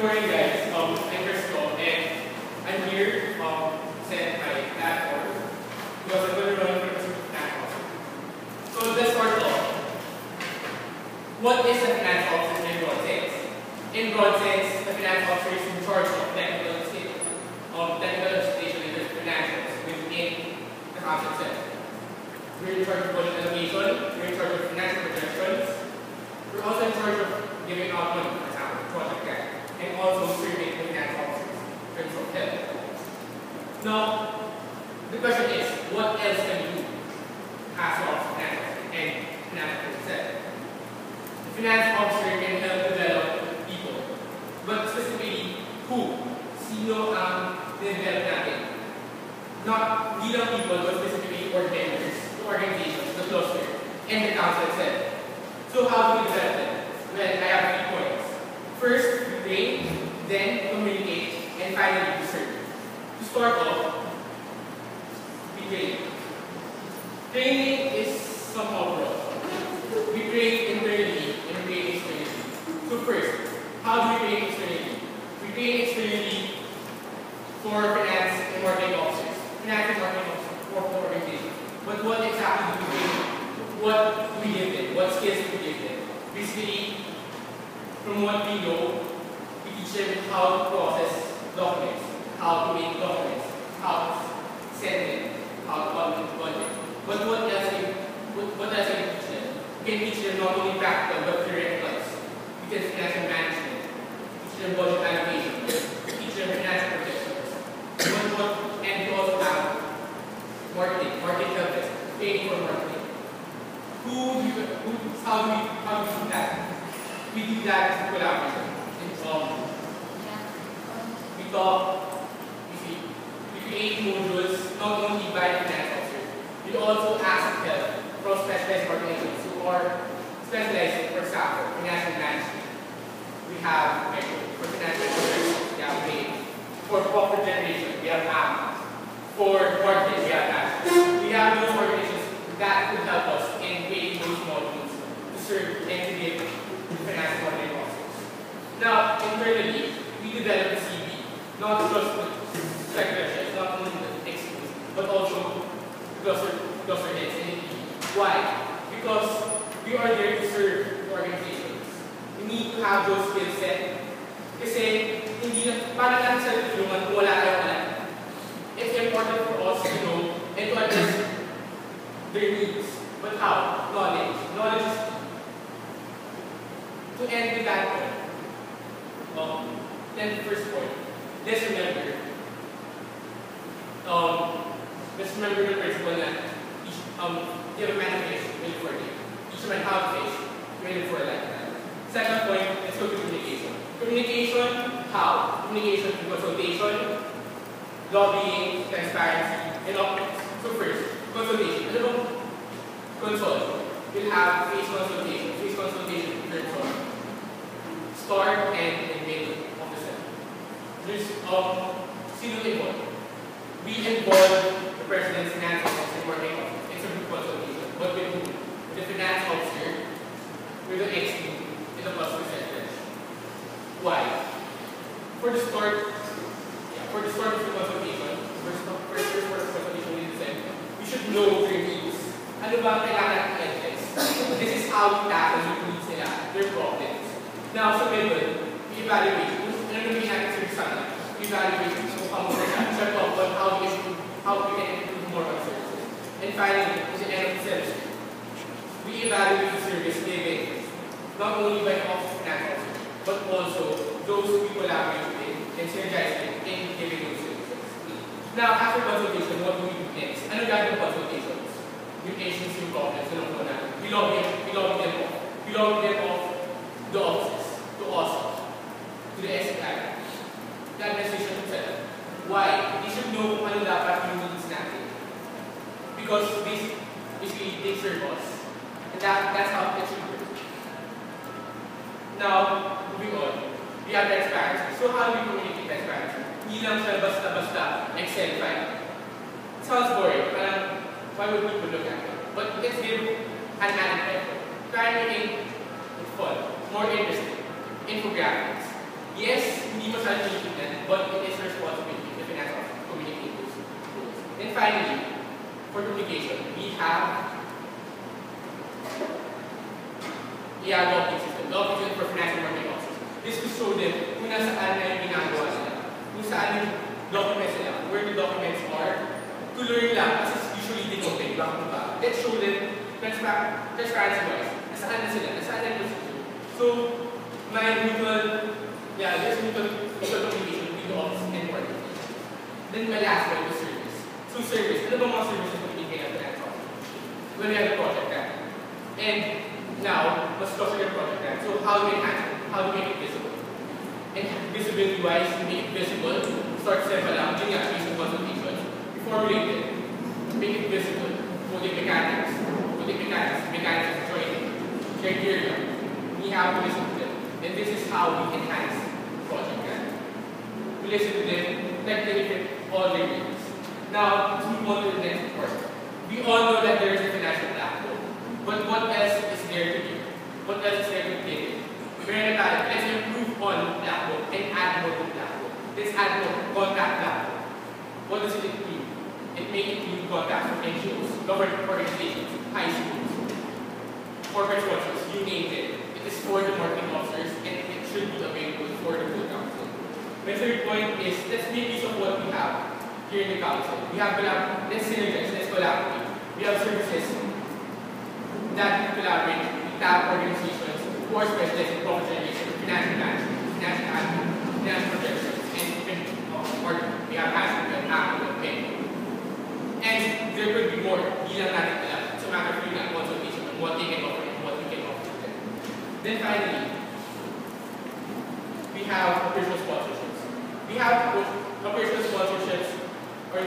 morning, guys. I'm Christo, and I'm here sent my dad for because I'm going to run for the finance officer. So let's start off. What is a finance officer in broad sense? In broad sense, the finance officer is in charge of technical administration and financials within the house itself. We're in charge of budget allocation, we're in charge of financial projections, we're also in charge of giving out money, for example, project grant, and also serving the finance officers in terms of help. Now, the question is, what else can we do as well as finance officer and finance officer itself? The finance officer can help develop people, but specifically who? Sino ang develop natin? Not bilang people, but specifically organizations, the cluster, and the council itself. So how do we develop them? Well, I have 3 points. First, we train, then communicate, and finally we serve. To start off, we train. Training is somehow broad. We train internally and we train externally. So first, how do we train externally? We train externally for finance and marketing officers. Finance and marketing officers for organizations. But what exactly do we train? What do we give them? What skills do we give them? Basically, from what we know, we teach them how to process documents, how to make documents, how to send them, how to publish budget. But what else can we teach them? We can teach them not only practical but theoretical. We can financial management, teach them budget allocation, teach them financial projections. And we also have marketing help desk, training for marketing. How do we do that? We do that through collaboration. We talk, we create modules not only by the finance officers, we also ask help from specialized organizations who are specialized, for example, financial management. We have for financial services, we have RAID. For profit generation, we have AMP. For marketing, we have that. We have those organizations that could help us in creating those modules to serve and to give finance marketing officers. Now, internally, we develop a CV, not just the secretaries, not only the experts, but also cluster heads and the team. Why? Because we are there to serve the organizations. We need to have those skill set. Kasi, hindi na, para natin sa tulungan kung wala tayong alam. It's important for us to know and to address their needs. But how? Knowledge. Knowledge is key. To end with that point, then the first point, let's remember the principle that you have a man of fish, you look for a game. Each man have a fish, you look for a lifetime. Second point, let's go to communication. Communication, how? Communication through consultation, lobbying, transparency, and optics. So first, consultation. Ano bang consult? We'll have face consultation. Face consultation in terms of start and middle of the session. There's sino involved? We involve the president's finance officer and marketing officer. It's a group consultation. But with who? With the finance officer, with the ex-team, and the customer secretary. Why? For the start of the consultation, first part of the consultation we should know their needs. Ano ba ang kailangan natin i-address? This is how we tackle yung needs nila, their problems. Now, sa middle, we evaluate. Ano namin natin sa sana? We evaluate kung kamusta siya. Shut up on how we can improve more on services. And finally, at the end of the semester, we evaluate the service given not only by the office of finance officer, but also those we collaborate with and synergize with in giving those services. Now, after consultation, what do we do next? Ano gagawin consultations? Yung agency yung problems, ano po natin? We lobby them off. We lobby them off the offices, to us, to the SCI, the administration itself. Why? They should know kung ano dapat yung needs natin. Because basically, they serve us. And that's how it should work. Now, moving on, we have transparency. So how do we communicate transparency? Hindi lang siya basta-basta Excel file. It sounds boring, parang why would people look at it? But let's give an added effort. Try making it fun, more interesting. Infographics. Yes, hindi masyadong tinitingnan, but it is responsibility of the finance officer to communicate those rules. And finally, for communication, we have docking system. Docking system for finance and marketing officers. This will show them kung nasaan na yung ginagawa nila, kung saan yung documents nila, where the documents are, to learn lang, kasi usually denoted, bakit ba? Let's show them transparency-wise, nasaan na sila, nasaan na yung procedure. So, there's mutual communication between the office and marketing. Then my last one was service. So service, ano ba mga services na binigay ng finance officer? When we have a project plan. And now, let's talk about your project plan. So how do we enhance it? How do we make it visible? And visibility-wise, to make it visible, start simple lang, yun nga, basic consultation. Formulate it, make it visible, putting mechanics of joining, criteria. We have to listen to them. And this is how we enhance project plan. We listen to them, technically all their needs. Now, let's move on to the next part. We all know that there is a financial platform. But what else is there to do? What else is there to do? Let's improve on platform and add more to platform. Let's add more contact platform. What does it include? It may include contacts from NGOs, government organizations, high schools, corporate sponsors, you name it. It is for the marketing officers and it should be available for the full council. My third point is, let's make use of what we have here in the council. Let's synergize, let's collaborate. We have services that collaborate with TAP organizations who are specialized in profit generation, financial management, financial admin, financial projections, and even marketing. We have management, we have acting, we have pay. And there could be more. Hindi lang natin alam. It's a matter of doing consultation on what they can offer and what we can offer to them. Then finally, we have operational sponsorships. We have operational sponsorships or